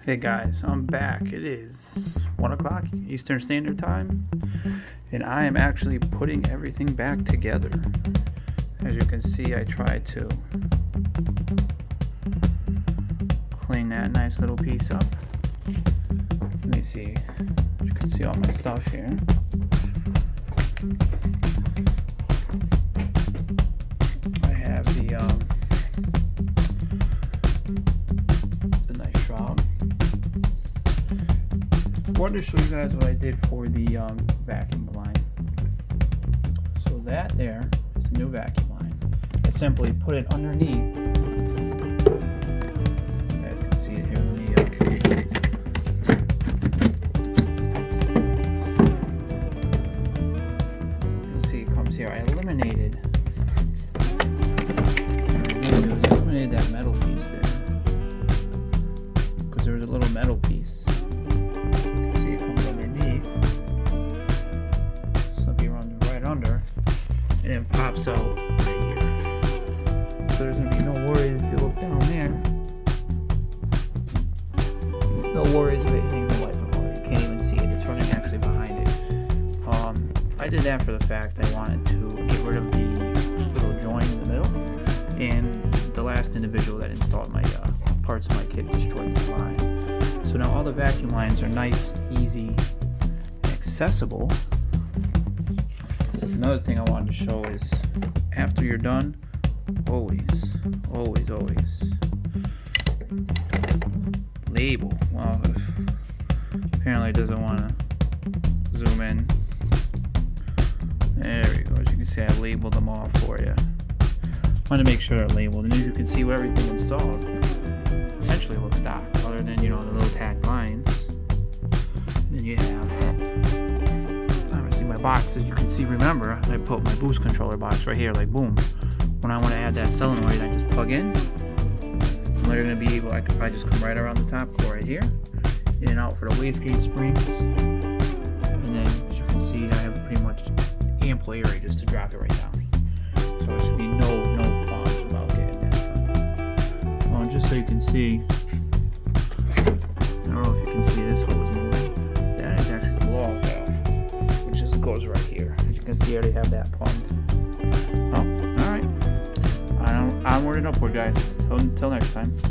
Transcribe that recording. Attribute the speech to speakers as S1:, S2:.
S1: Hey guys, I'm back. It is 1 o'clock Eastern Standard Time, and I am actually putting everything back together. As you can see, I tried to clean that nice little piece up. Let me see. You can see all my stuff here. I have the nice shroud. I wanted to show you guys what I did for the vacuum line. So that there is a new vacuum line. I simply put it underneath. You can see it here. You can see it comes here. I eliminated that metal piece there because there was a little metal piece. And it pops out right here. So there's going to be no worries if you look down there. No worries of anything to wipe it out. You can't even see it. It's running actually behind it. I did that for the fact I wanted to get rid of the little joint in the middle. And the last individual that installed my parts of my kit destroyed the line. So now all the vacuum lines are nice, easy, and accessible. Another thing I wanted to show is after you're done, always label. Well, apparently it doesn't want to zoom in. There we go. As you can see, I labeled them all for you. I want to make sure they're labeled, and as you can see, with everything installed, essentially looks stock, other than the little tacked lines. And then you have my boxes. You can see, remember, I put my boost controller box right here, like boom. When I want to add that solenoid, I just plug in. And they're going to be able, I could probably just come right around the top, go right here, in and out for the wastegate springs. And then, as you can see, I have pretty much ample area just to drop it right down. So there should be no problems about getting that done. Well, just so you can see, I don't know if you can see this, what was moving. That is actually the blow-off valve. Goes right here. As you can see, I already have that plumbed. Oh, alright. Onward and upward, guys. Until next time.